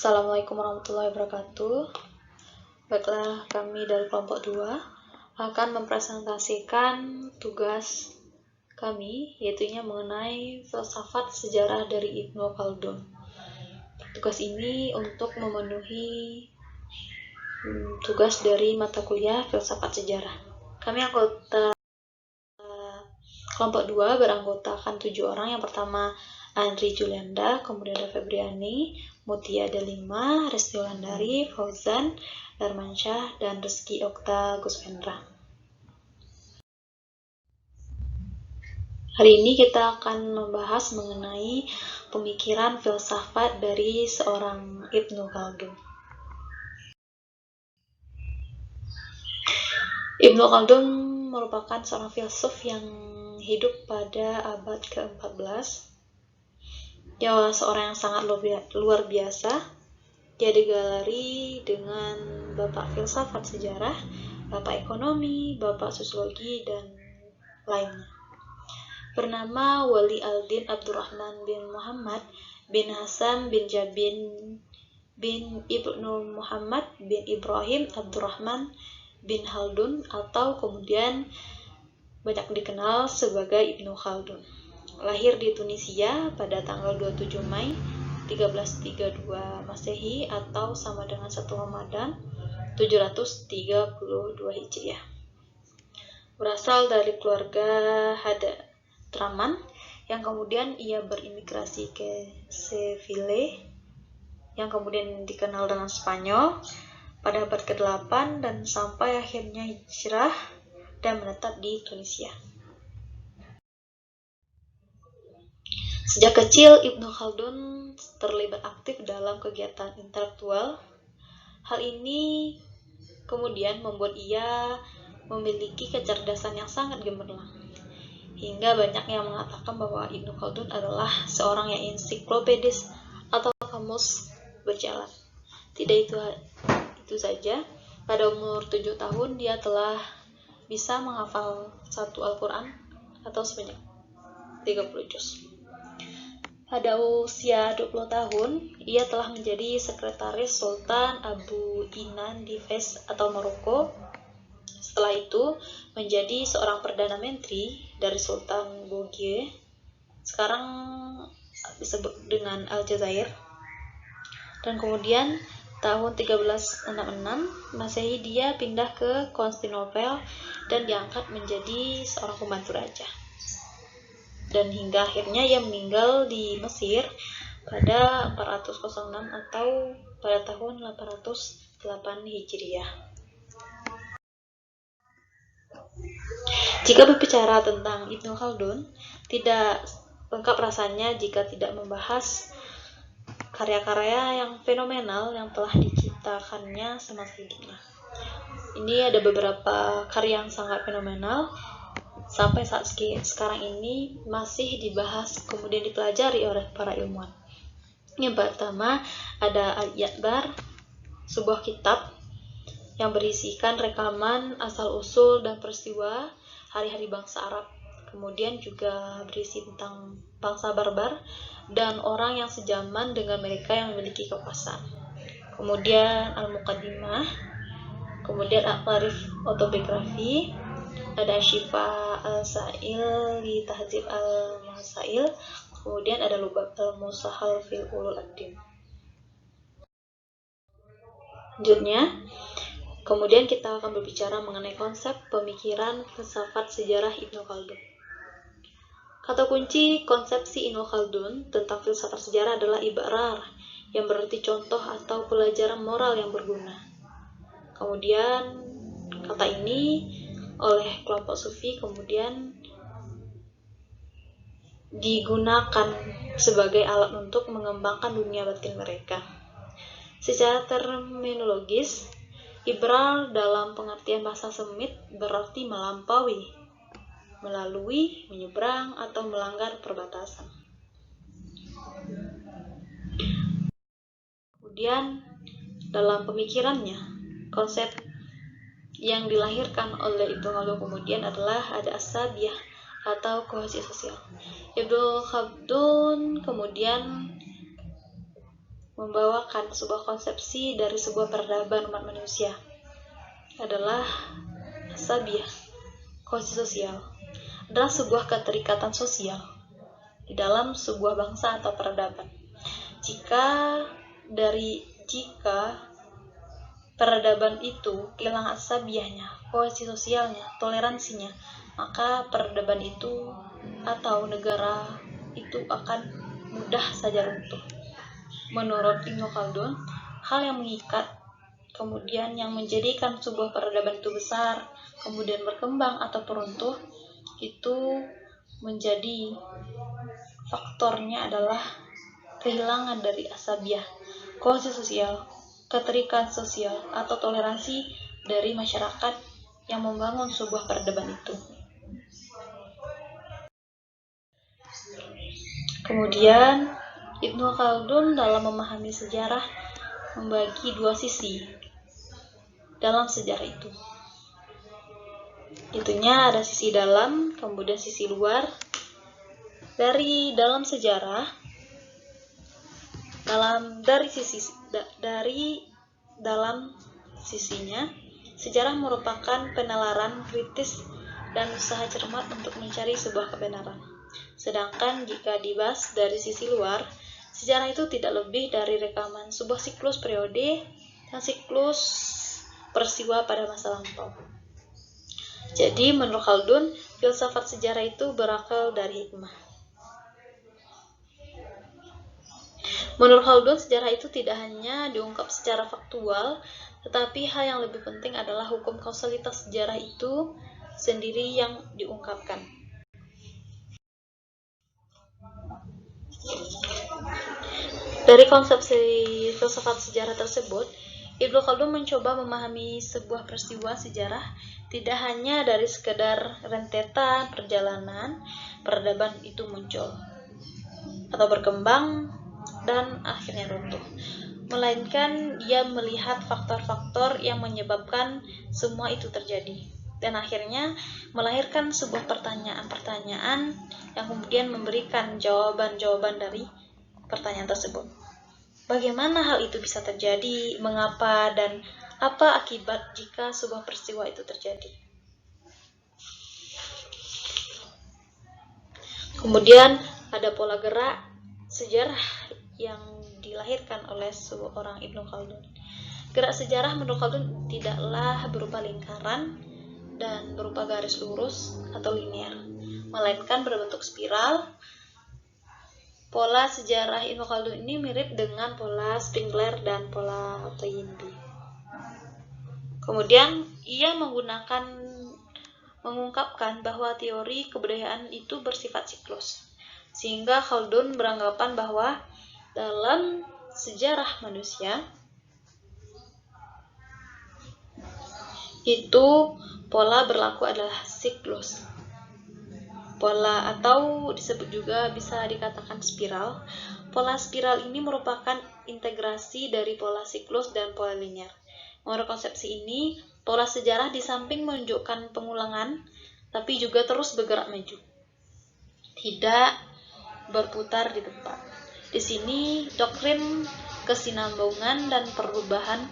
Assalamualaikum warahmatullahi wabarakatuh. Baiklah, kami dari kelompok 2 akan mempresentasikan tugas kami, yaitunya mengenai filsafat sejarah dari Ibnu Khaldun. Tugas ini untuk memenuhi tugas dari mata kuliah filsafat sejarah. Kami anggota kelompok 2 beranggotakan 7 orang. Yang pertama Andri Julianda, kemudian ada Febriani, Mutia Delima, Resti Wulandari, Fauzan, Darmansyah, dan Rizky Okta Guswendra. Hari ini kita akan membahas mengenai pemikiran filsafat dari seorang Ibnu Khaldun. Ibnu Khaldun merupakan seorang filsuf yang hidup pada abad ke-14. Dia seorang yang sangat luar biasa. Dia digelari dengan bapak filsafat sejarah, bapak ekonomi, bapak sosiologi, dan lainnya. Bernama Wali Aldin Abdurrahman bin Muhammad bin Hasan bin Jabin bin Ibnu Muhammad bin Ibrahim Abdurrahman bin Khaldun, atau kemudian banyak dikenal sebagai Ibnu Khaldun. Lahir di Tunisia pada tanggal 27 Mai 1332 Masehi atau sama dengan 1 Ramadan 732 Hijriah. Berasal dari keluarga Hadraman yang kemudian ia berimigrasi ke Seville yang kemudian dikenal dengan Spanyol pada abad ke-8 dan sampai akhirnya hijrah dan menetap di Tunisia. Sejak kecil Ibnu Khaldun terlibat aktif dalam kegiatan intelektual. Hal ini kemudian membuat ia memiliki kecerdasan yang sangat gemerlap. Hingga banyak yang mengatakan bahwa Ibnu Khaldun adalah seorang yang ensiklopedis atau kamus berjalan. Tidak itu saja, pada umur 7 tahun dia telah bisa menghafal satu Al-Quran atau sebanyak 30 juz. Pada usia 20 tahun, ia telah menjadi sekretaris Sultan Abu Inan di Fez atau Maroko. Setelah itu, menjadi seorang Perdana Menteri dari Sultan Bouygues, sekarang disebut dengan Aljazair. Dan kemudian tahun 1366 Masehi dia pindah ke Konstantinopel dan diangkat menjadi seorang pembantu raja. Dan hingga akhirnya ia meninggal di Mesir pada 406 atau pada tahun 808 Hijriah. Jika berbicara tentang Ibnu Khaldun, tidak lengkap rasanya jika tidak membahas karya-karya yang fenomenal yang telah diciptakannya semasa hidupnya. Ini ada beberapa karya yang sangat fenomenal sampai saat sekarang ini masih dibahas kemudian dipelajari oleh para ilmuwan. Yang pertama ada Al-Ya'bar, sebuah kitab yang berisikan rekaman asal-usul dan peristiwa hari-hari bangsa Arab. Kemudian juga berisi tentang bangsa barbar dan orang yang sejaman dengan mereka yang memiliki kekuasaan. Kemudian Al-Muqaddimah, kemudian Al-Tarif autobiografi, ada Syifa Al-Sa'il di Tahdzib Al-Masail, kemudian ada Lubab Al-Musahal fil Ulul Ad-Din. Selanjutnya, kemudian kita akan berbicara mengenai konsep pemikiran filsafat sejarah Ibnu Khaldun. Kata kunci konsepsi Ibnu Khaldun tentang filsafat sejarah adalah ibrar, yang berarti contoh atau pelajaran moral yang berguna. Kemudian kata ini oleh kelompok sufi kemudian digunakan sebagai alat untuk mengembangkan dunia batin mereka. Secara terminologis, ibrar dalam pengertian bahasa Semit berarti melampaui, melalui, menyeberang, atau melanggar perbatasan. Kemudian dalam pemikirannya, konsep yang dilahirkan oleh Ibnu Khaldun kemudian adalah ada asabiyah atau kohesi sosial. Ibnu Khaldun kemudian membawakan sebuah konsepsi dari sebuah peradaban umat manusia adalah asabiah. Kohesi sosial adalah sebuah keterikatan sosial di dalam sebuah bangsa atau peradaban. Jika peradaban itu kehilangan asabiahnya, kohesi sosialnya, toleransinya, maka peradaban itu atau negara itu akan mudah saja runtuh. Menurut Ibnu Khaldun, hal yang mengikat, kemudian yang menjadikan sebuah peradaban itu besar, kemudian berkembang atau runtuh, itu menjadi faktornya adalah kehilangan dari asabiah, kohesi sosial, keterikatan sosial, atau toleransi dari masyarakat yang membangun sebuah peradaban itu. Kemudian, Ibnu Khaldun dalam memahami sejarah membagi dua sisi dalam sejarah itu. Itunya ada sisi dalam, kemudian sisi luar. Dari dalam sejarah, dari dalam sisinya, sejarah merupakan penalaran kritis dan usaha cermat untuk mencari sebuah kebenaran. Sedangkan jika dibahas dari sisi luar, sejarah itu tidak lebih dari rekaman sebuah siklus periode dan siklus peristiwa pada masa lampau. Jadi menurut Khaldun, filsafat sejarah itu berakal dari hikmah. Menurut Khaldun, sejarah itu tidak hanya diungkap secara faktual, tetapi hal yang lebih penting adalah hukum kausalitas sejarah itu sendiri yang diungkapkan. Dari konsepsi filsafat sejarah tersebut, Ibnu Khaldun mencoba memahami sebuah peristiwa sejarah tidak hanya dari sekedar rentetan perjalanan peradaban itu muncul atau berkembang dan akhirnya runtuh, melainkan ia melihat faktor-faktor yang menyebabkan semua itu terjadi dan akhirnya melahirkan sebuah pertanyaan-pertanyaan yang kemudian memberikan jawaban-jawaban dari pertanyaan tersebut. Bagaimana hal itu bisa terjadi, mengapa, dan apa akibat jika sebuah peristiwa itu terjadi. Kemudian ada pola gerak sejarah yang dilahirkan oleh seorang Ibnu Khaldun. Gerak sejarah menurut Khaldun tidaklah berupa lingkaran dan berupa garis lurus atau linear, melainkan berbentuk spiral. Pola sejarah Ibnu Khaldun ini mirip dengan pola Spengler dan pola Toynbee. Kemudian ia mengungkapkan bahwa teori kebudayaan itu bersifat siklus, sehingga Khaldun beranggapan bahwa dalam sejarah manusia itu pola berlaku adalah siklus. Pola atau disebut juga bisa dikatakan spiral. Pola spiral ini merupakan integrasi dari pola siklus dan pola linear. Menurut konsepsi ini, pola sejarah di samping menunjukkan pengulangan, tapi juga terus bergerak maju, tidak berputar di tempat. Di sini, doktrin kesinambungan dan perubahan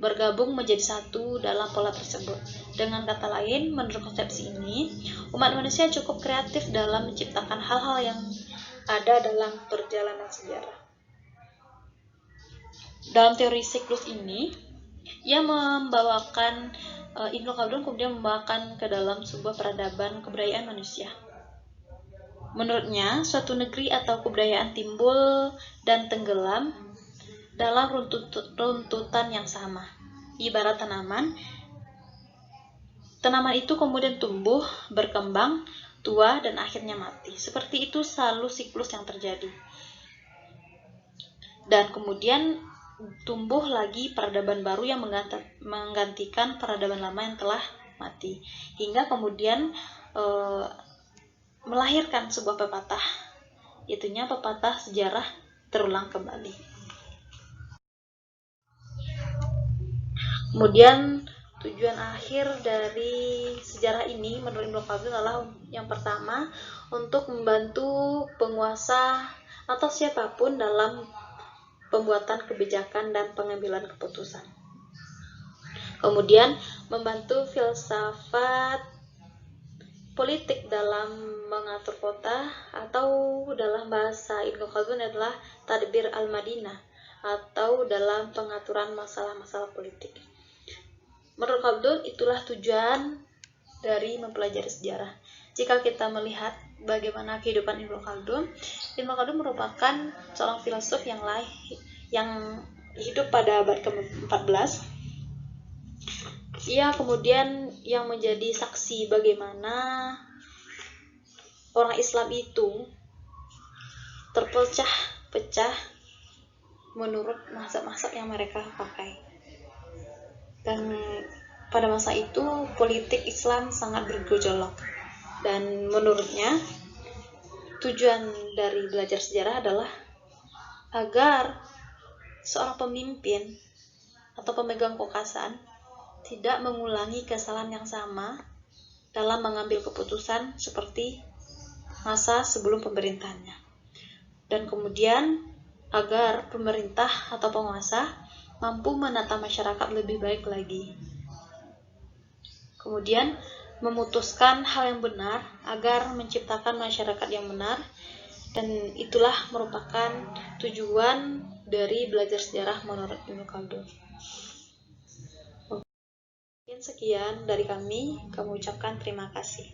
bergabung menjadi satu dalam pola tersebut. Dengan kata lain, menurut konsepsi ini, umat manusia cukup kreatif dalam menciptakan hal-hal yang ada dalam perjalanan sejarah. Dalam teori siklus ini, ia membawakan Ibnu Khaldun kemudian membawakan ke dalam sebuah peradaban kebudayaan manusia. Menurutnya, suatu negeri atau kebudayaan timbul dan tenggelam dalam runtutan yang sama. Ibarat tanaman itu kemudian tumbuh, berkembang, tua, dan akhirnya mati. Seperti itu selalu siklus yang terjadi. Dan kemudian tumbuh lagi peradaban baru yang menggantikan peradaban lama yang telah mati. Hingga kemudian melahirkan sebuah pepatah. Itunya pepatah sejarah terulang kembali. Kemudian tujuan akhir dari sejarah ini menurut Ibnu Khaldun adalah yang pertama, untuk membantu penguasa atau siapapun dalam pembuatan kebijakan dan pengambilan keputusan. Kemudian membantu filsafat politik dalam mengatur kota, atau dalam bahasa Ibnu Khaldun adalah tadbir al-Madinah, atau dalam pengaturan masalah-masalah politik. Menurut Khaldun, itulah tujuan dari mempelajari sejarah. Jika kita melihat bagaimana kehidupan Ibnu Khaldun merupakan seorang filsuf yang hidup pada abad ke-14. Ia kemudian yang menjadi saksi bagaimana orang Islam itu terpecah-pecah menurut mazhab-mazhab yang mereka pakai. Dan pada masa itu politik Islam sangat bergejolak. Dan menurutnya tujuan dari belajar sejarah adalah agar seorang pemimpin atau pemegang kekuasaan tidak mengulangi kesalahan yang sama dalam mengambil keputusan seperti masa sebelum pemerintahannya. Dan kemudian agar pemerintah atau penguasa mampu menata masyarakat lebih baik lagi. Kemudian memutuskan hal yang benar agar menciptakan masyarakat yang benar, dan itulah merupakan tujuan dari belajar sejarah menurut Ibnu Khaldun. Sekian dari kami ucapkan terima kasih.